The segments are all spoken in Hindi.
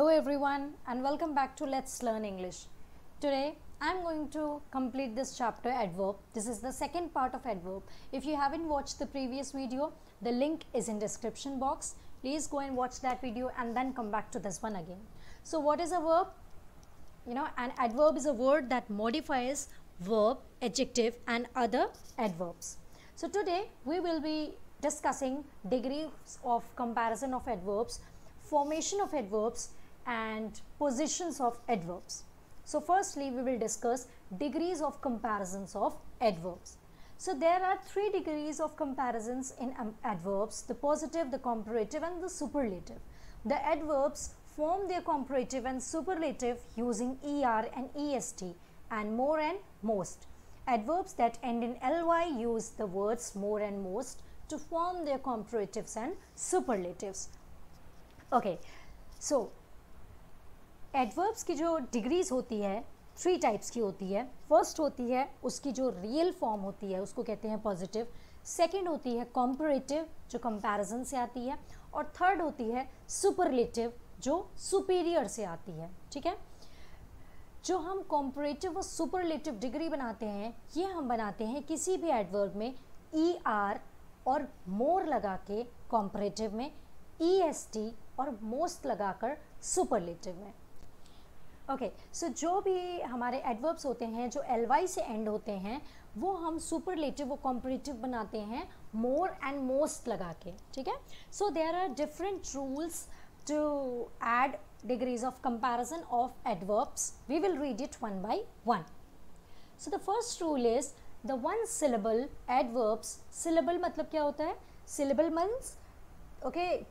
Hello everyone and welcome back to Let's Learn English. Today I am going to complete this chapter adverb. This is the second part of adverb. If you haven't watched the previous video, the link is in description box. Please go and watch that video and then come back to this one again. So what is a verb? An adverb is a word that modifies verb, adjective and other adverbs. So today we will be discussing degrees of comparison of adverbs, formation of adverbs and positions of adverbs. So firstly we will discuss degrees of comparisons of adverbs. So there are 3 degrees of comparisons in adverbs: the positive, the comparative and the superlative. The adverbs form their comparative and superlative using er and est and more and most. Adverbs that end in ly use the words more and most to form their comparatives and superlatives. Okay, so adverbs की जो डिग्रीज होती है 3 टाइप्स की होती है. फर्स्ट होती है उसकी जो रियल फॉर्म होती है उसको कहते हैं पॉजिटिव. सेकंड होती है कॉम्परेटिव जो कंपैरिजन से आती है. और थर्ड होती है सुपरलेटिव जो सुपीरियर से आती है. ठीक है, जो हम कॉम्परेटिव और सुपरलेटिव डिग्री बनाते हैं ये हम बनाते हैं किसी भी एडवर्ब में er और मोर लगा के कॉम्परेटिव में, est और मोस्ट लगाकर सुपरलेटिव में. ओके, सो जो भी हमारे एडवर्ब्स होते हैं जो ly से एंड होते हैं वो हम सुपरलेटिव और कॉम्परेटिव बनाते हैं मोर एंड मोस्ट लगा के. ठीक है, so there are different rules to add degrees of comparison of adverbs. We will read it one by one. So the first rule is the one syllable adverbs. Syllable मतलब क्या होता है? सिलेबल मीन्स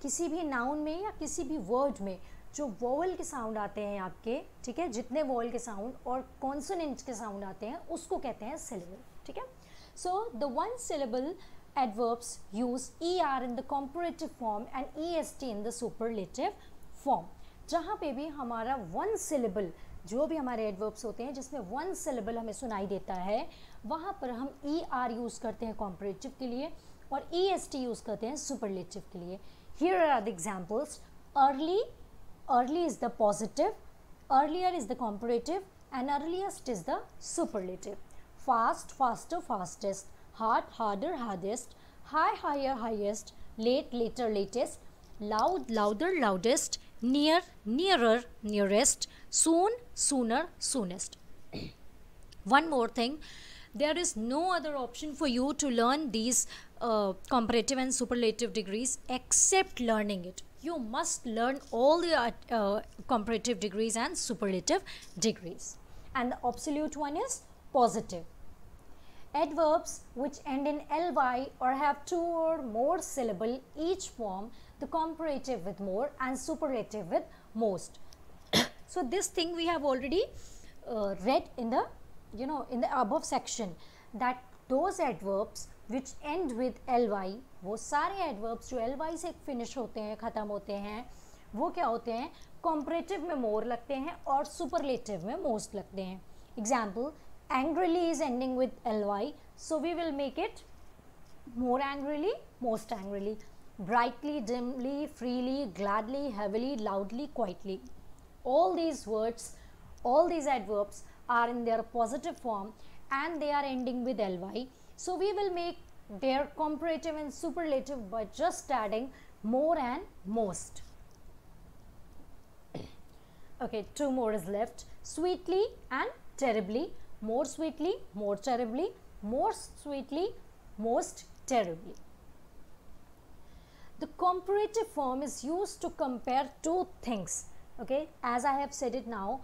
किसी भी नाउन में या किसी भी वर्ड में जो वोवल के साउंड आते हैं आपके, ठीक है, जितने वोवल के साउंड और कॉन्सोनेंट के साउंड आते हैं उसको कहते हैं सिलेबल. ठीक है, so the one syllable adverbs use er in the comparative form and est in the superlative form. जहाँ पे भी हमारा वन सिलेबल, जो भी हमारे एडवर्ब्स होते हैं जिसमें वन सिलेबल हमें सुनाई देता है वहाँ पर हम er यूज़ करते हैं कॉम्परेटिव के लिए और est यूज़ करते हैं सुपरलेटिव के लिए. Here are the examples. Early is the positive, earlier is the comparative and earliest is the superlative. Fast, faster, fastest, hard, harder, hardest, high, higher, highest, late, later, latest, loud, louder, loudest, near, nearer, nearest, soon, sooner, soonest. One more thing, there is no other option for you to learn these comparative and superlative degrees except learning it. You must learn all the comparative degrees and superlative degrees. And the absolute one is positive. Adverbs which end in ly or have 2 or more syllable each form the comparative with more and superlative with most. So this thing we have already read in the in the above section, that those adverbs which end with ly, वो सारे adverbs जो ly से फिनिश होते हैं, ख़त्म होते हैं, वो क्या होते हैं? comparative में more लगते हैं और superlative में most लगते हैं. Example, angrily is ending with ly, so we will make it more angrily, most angrily. Brightly, dimly, freely, gladly, heavily, loudly, quietly. All these words, all these adverbs are in their positive form and they are ending with ly. So we will make their comparative and superlative by just adding more and most. Okay, 2 more is left. Sweetly and terribly, more sweetly, more terribly, more sweetly, most terribly. The comparative form is used to compare 2 things. Okay, as I have said it now,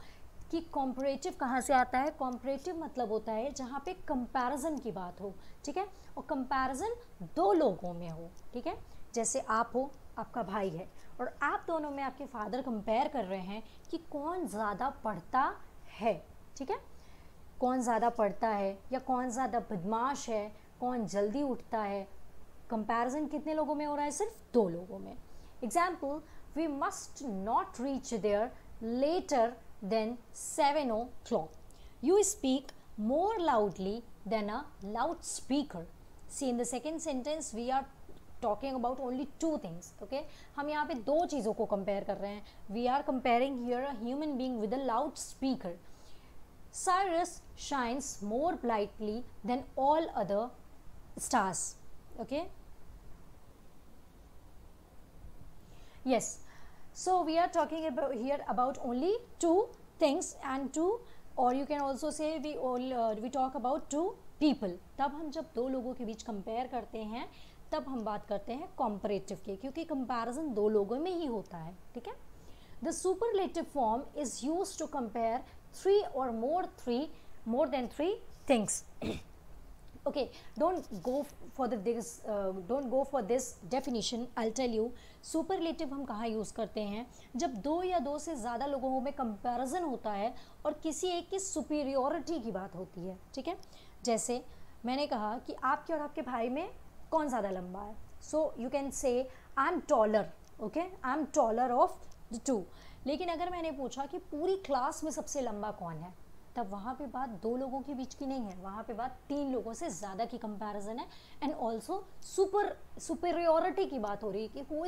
कि कंपैरेटिव कहाँ से आता है? कंपैरेटिव मतलब होता है जहाँ पे कंपैरिजन की बात हो. ठीक है, और कंपैरिजन 2 लोगों में हो. ठीक है, जैसे आप हो, आपका भाई है और आप दोनों में आपके फादर कंपेयर कर रहे हैं कि कौन ज़्यादा पढ़ता है. ठीक है, कौन ज़्यादा पढ़ता है या कौन ज़्यादा बदमाश है, कौन जल्दी उठता है. कंपैरिजन कितने लोगों में हो रहा है? सिर्फ 2 लोगों में. Example, we must not reach there later than 7 o'clock. You speak more loudly than a loudspeaker. See, in the second sentence we are talking about only two things. Okay, हम यहाँ पे दो चीज़ों को compare कर रहे हैं. We are comparing here a human being with a loudspeaker. Cyrus shines more brightly than all other stars. Okay. Yes. So we are talking about here about only two things and two, or you can also say we talk about two people. तब हम जब दो लोगों के बीच कंपेयर करते हैं तब हम बात करते हैं कंपैरेटिव के, क्योंकि कंपैरिजन दो लोगों में ही होता है. ठीक है. The superlative form is used to compare three और more than three things. Okay, don't go for this definition. I'll tell you. Superlative हम कहाँ यूज़ करते हैं? जब दो या दो से ज़्यादा लोगों में कंपैरिजन होता है और किसी एक की सुपीरियोरिटी की बात होती है. ठीक है. जैसे मैंने कहा कि आपके और आपके भाई में कौन ज़्यादा लंबा है. So you can say I am taller. Okay, I am taller of the to. लेकिन अगर मैंने पूछा कि पूरी क्लास में सबसे लंबा कौन है, तब वहाँ पे बात दो लोगों के बीच की नहीं है, वहाँ पे बात तीन लोगों से ज़्यादा की कंपैरिजन है. एंड ऑल्सो सुपीरियोरिटी की बात हो रही है कि who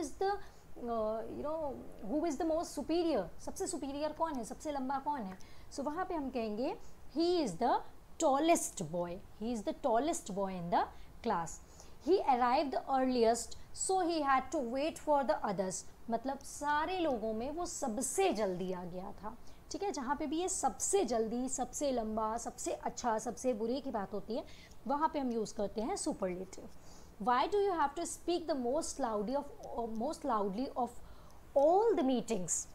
is the most superior. सबसे सुपीरियर कौन है, सबसे लंबा कौन है. सो वहाँ पे हम कहेंगे he is the tallest boy. He is the tallest boy in the class. He arrived the earliest, so he had to wait for the others. मतलब सारे लोगों में वो सबसे जल्दी आ गया था. ठीक है. जहाँ पे भी ये सबसे जल्दी, सबसे लंबा, सबसे अच्छा, सबसे बुरे की बात होती है, वहाँ पे हम यूज़ करते हैं superlative. Why do you have to speak the most loudly of all the meetings?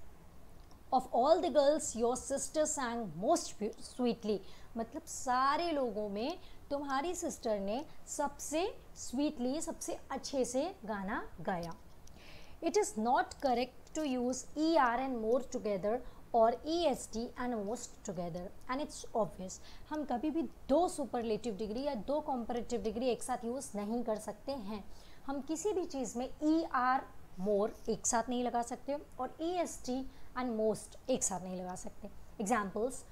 Of all the girls, your sister sang most sweetly. मतलब सारे लोगों में तुम्हारी सिस्टर ने सबसे स्वीटली, सबसे अच्छे से गाना गाया. It is not correct to use ER and more together और EST and most together, and it's obvious. हम कभी भी दो सुपरलेटिव डिग्री या दो कंपैरेटिव डिग्री एक साथ यूज़ नहीं कर सकते हैं. हम किसी भी चीज़ में ER more एक साथ नहीं लगा सकते और EST and most एक साथ नहीं लगा सकते. Examples.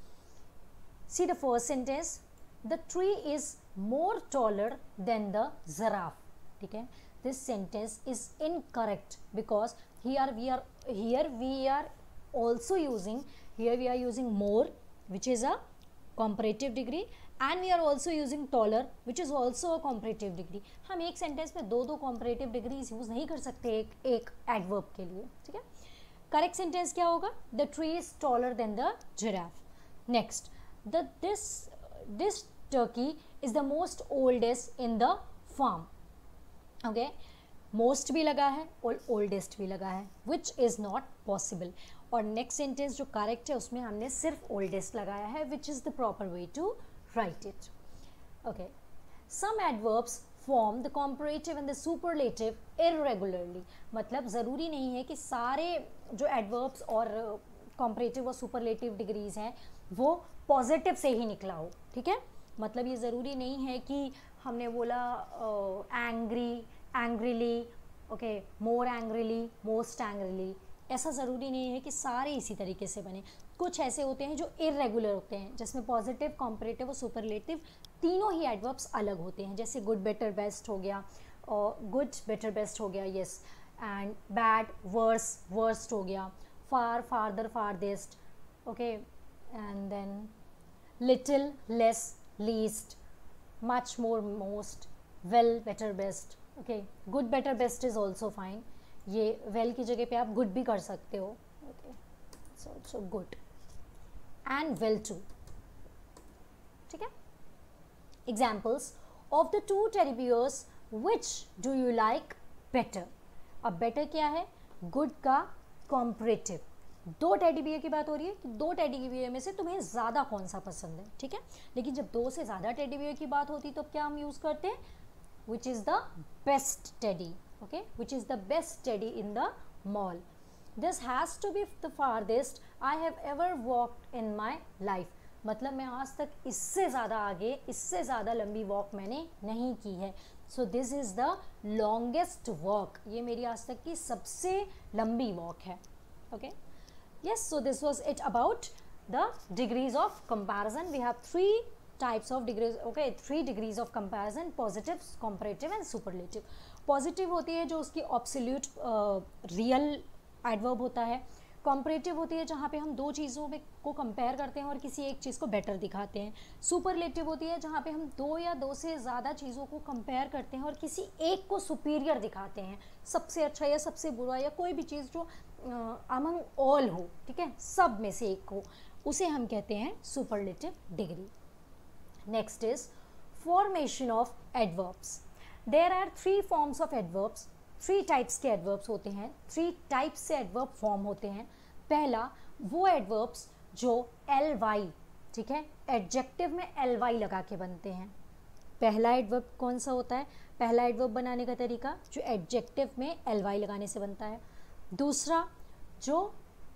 See the first sentence. The tree is more taller than the giraffe. ठीक है. This sentence is incorrect because here we are also using more, which is a comparative degree, and we are also using taller, which is also a comparative degree. हम एक sentence में दो comparative degrees use नहीं कर सकते एक adverb के लिए. ठीक है. Correct sentence क्या होगा? The tree is taller than the giraffe. Next, this turkey is the most oldest in the farm. Okay, most भी लगा है और oldest भी लगा है, which is not possible. और next sentence जो correct है उसमें हमने सिर्फ oldest लगाया है, which is the proper way to write it. Okay, some adverbs form the comparative and the superlative irregularly. मतलब ज़रूरी नहीं है कि सारे जो adverbs और comparative और superlative degrees हैं वो पॉजिटिव से ही निकला हो. ठीक है. मतलब ये ज़रूरी नहीं है कि हमने बोला एंग्रीली, ओके, मोर एंग्रीली, मोस्ट एंग्रीली, ऐसा ज़रूरी नहीं है कि सारे इसी तरीके से बने. कुछ ऐसे होते हैं जो इरेगुलर होते हैं, जिसमें पॉजिटिव, कॉम्परेटिव और सुपरलेटिव तीनों ही एडवर्ब्स अलग होते हैं. जैसे गुड, बेटर, बेस्ट हो गया, और गुड, बेटर, बेस्ट हो गया, yes, and bad, worse, worst हो गया, far, farther, farthest, okay, and then little, less, least, much, more, most, well, better, best. Okay, good, better, best is also fine. ये वेल की जगह पे आप गुड भी कर सकते हो. Okay, so also good and well too. ठीक है. Examples of the two teddy bears, which do you like better. अब बेटर क्या है? गुड का कॉम्परेटिव. दो टेडी बियर की बात हो रही है कि दो टेडी बियर में से तुम्हें ज़्यादा कौन सा पसंद है. ठीक है. लेकिन जब दो से ज़्यादा टेडी बियर की बात होती है तो क्या हम यूज़ करते हैं? Which is the best teddy. Okay, which is the best teddy in the mall. This has to be the farthest I have ever walked in my life. मतलब मैं आज तक इससे ज़्यादा आगे, इससे ज़्यादा लंबी वॉक मैंने नहीं की है. So this is the longest walk. ये मेरी आज तक की सबसे लंबी वॉक है. Okay. Yes, so this was it about the degrees of comparison. We have three types of degrees. Okay, 3 degrees of comparison: positive, comparative and superlative. Positive होती है जो उसकी ऑब्सोल्यूट रियल एडवर्ब होता है। कॉम्परेटिव होती है जहाँ पे हम दो चीज़ों में को कंपेयर करते हैं और किसी एक चीज़ को बेटर दिखाते हैं। सुपरलेटिव होती है जहाँ पे हम दो या दो से ज़्यादा चीज़ों को कंपेयर करते हैं और किसी एक को सुपीरियर दिखाते हैं, सबसे अच्छा या सबसे बुरा या कोई भी चीज़ जो अमंग ऑल हो, ठीक है, सब में से एक हो, उसे हम कहते हैं superlative degree. Next is formation of adverbs. There are 3 forms of adverbs. 3 types के एडवर्ब्स होते हैं, 3 टाइप्स से एडवर्ब फॉर्म होते हैं। पहला वो एडवर्ब्स जो ly, ठीक है, एडजेक्टिव में ly लगा के बनते हैं। पहला एडवर्ब कौन सा होता है? पहला एडवर्ब बनाने का तरीका जो एडजेक्टिव में ly लगाने से बनता है। दूसरा जो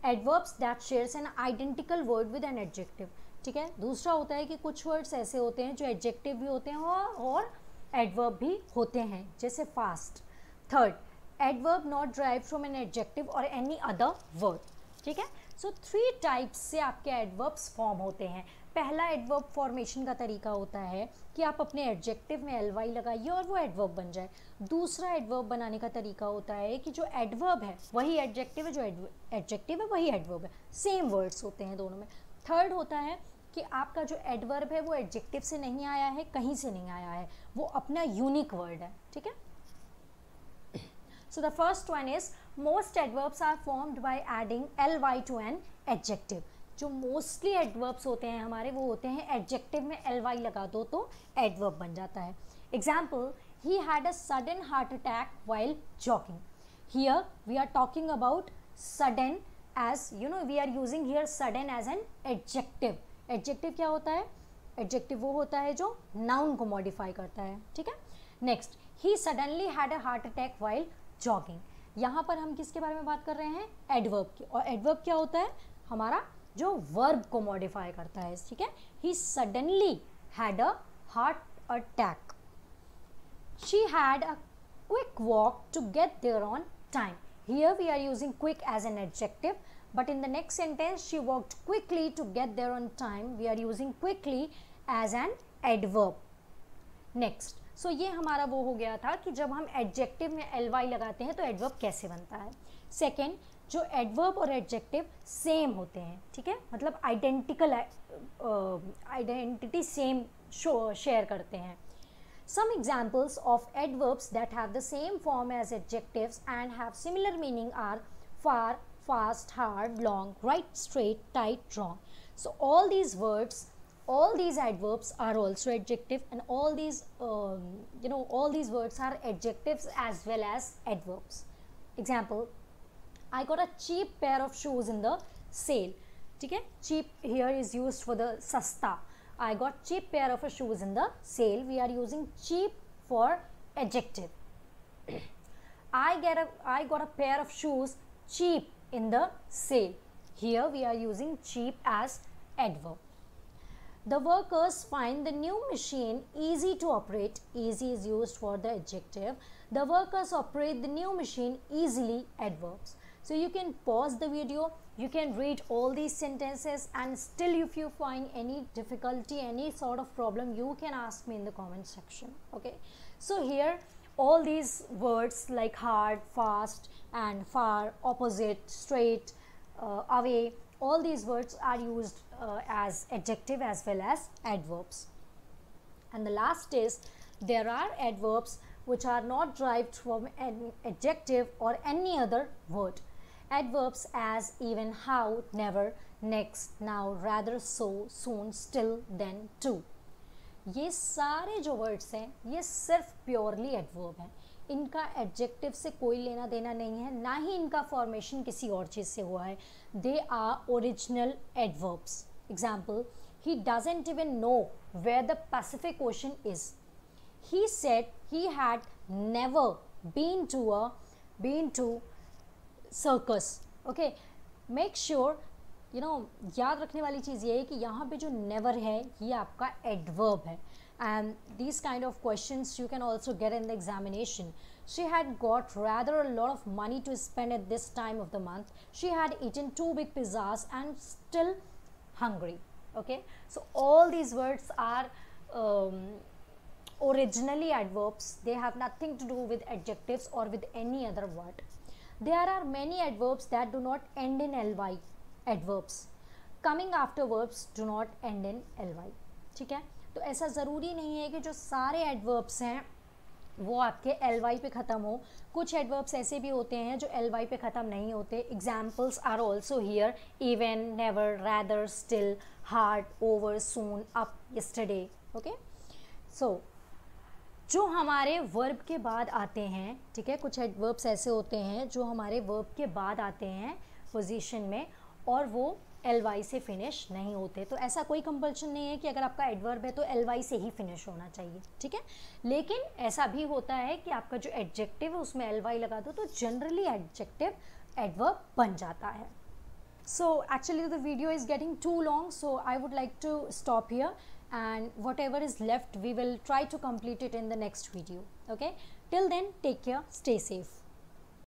adverbs that shares an identical word with an adjective, ठीक है, दूसरा होता है कि कुछ वर्ड्स ऐसे होते हैं जो एडजेक्टिव भी होते हैं और एडवर्ब भी होते हैं, जैसे fast. Third, adverb not drive from an adjective और एनी अदर वर्ड, ठीक है। सो 3 टाइप्स से आपके एडवर्ब्स फॉर्म होते हैं। पहला एडवर्ब फॉर्मेशन का तरीका होता है कि आप अपने एडजेक्टिव में ly लगाइए और वो एडवर्ब बन जाए। दूसरा एडवर्ब बनाने का तरीका होता है कि जो एडवर्ब है वही एडजेक्टिव है, जो एडजेक्टिव है वही एडवर्ब है, सेम वर्ड्स होते हैं दोनों में। थर्ड होता है कि आपका जो एडवर्ब है वो एडजेक्टिव से नहीं आया है, कहीं से नहीं आया है, वो अपना यूनिक वर्ड है, ठीक है। So the first one is most adverbs are formed by adding ly to an adjective. जो मोस्टली एडवर्ब्स होते हैं हमारे वो होते हैं एडजेक्टिव में ly लगा दो तो एडवर्ब बन जाता है। Example, he had a sudden heart attack while jogging. Here we are talking about sudden as you know we are using here sudden as an adjective. Adjective क्या होता है? एडजेक्टिव वो होता है जो नाउन को मॉडिफाई करता है, ठीक है। Next, he suddenly had a heart attack while jogging. यहाँ पर हम किसके बारे में बात कर रहे हैं? एडवर्ब की। और एडवर्ब क्या होता है? हमारा जो वर्ब को मॉडिफाई करता है, ठीक है। He suddenly had a heart attack. She had a quick walk to get there on time. Here we are using quick as an adjective, but in the next sentence she walked quickly to get there on time. We are using quickly as an adverb. Next, so ये हमारा वो हो गया था कि जब हम एडजेक्टिव में ly लगाते हैं तो एडवर्ब कैसे बनता है। सेकेंड, जो एडवर्ब और एडजेक्टिव सेम होते हैं, ठीक है, मतलब आइडेंटिकल आइडेंटिटी सेम शेयर करते हैं। Some examples of adverbs that have the same form as adjectives and have similar meaning are far, fast, hard, long, right, straight, tight, wrong. So all these words, all these adverbs are also adjective, and all these all these words are adjectives as well as adverbs. Example, I got a cheap pair of shoes in the sale. ठीक है, cheap here is used for the सस्ता. I got cheap pair of shoes in the sale. We are using cheap for adjective. I got a pair of shoes cheap in the sale. Here we are using cheap as adverb. The workers find the new machine easy to operate. Easy is used for the adjective. The workers operate the new machine easily, adverbs. So you can pause the video, you can read all these sentences, and still if you find any difficulty, any sort of problem, you can ask me in the comment section. Okay, so here all these words like hard, fast and far, opposite, straight, away, all these words are used as adjective as well as adverbs. And the last is, there are adverbs which are not derived from an adjective or any other word. Adverbs as even, how, never, next, now, rather, so, soon, still, then, to. ये सारे जो वर्ड्स हैं ये सिर्फ प्योरली एडवर्ब हैं, इनका एडजेक्टिव से कोई लेना देना नहीं है, ना ही इनका फॉर्मेशन किसी और चीज़ से हुआ है। They are original adverbs. Example, he doesn't even know where the Pacific Ocean is. He said he had never been to circus. Okay, make sure याद रखने वाली चीज़ ये है कि यहाँ पे जो never है ये आपका adverb है, and these kind of questions you can also get in the examination. She had got rather a lot of money to spend at this time of the month. She had eaten 2 big pizzas and still hungry. Okay, so all these words are originally adverbs. They have nothing to do with adjectives or with any other word. There are many adverbs that do not end in ly. Adverbs coming after verbs do not end in ly. ठीक है, तो ऐसा ज़रूरी नहीं है कि जो सारे adverbs हैं वो आपके ly पे ख़त्म हो. कुछ adverbs ऐसे भी होते हैं जो ly पे ख़त्म नहीं होते. Examples are also here: even, never, rather, still, hard, over, soon, up, yesterday. Okay, so जो हमारे वर्ब के बाद आते हैं, ठीक है, कुछ एडवर्ब्स ऐसे होते हैं जो हमारे वर्ब के बाद आते हैं पोजीशन में और वो ly से फिनिश नहीं होते. तो ऐसा कोई कंपल्शन नहीं है कि अगर आपका एडवर्ब है तो ly से ही फिनिश होना चाहिए. ठीक है, लेकिन ऐसा भी होता है कि आपका जो एडजेक्टिव है उसमें ly लगा दो तो जनरली एडजेक्टिव एडवर्ब बन जाता है. So actually the video is getting too long, so I would like to stop here, and whatever is left we will try to complete it in the next video. Okay, till then, take care, stay safe.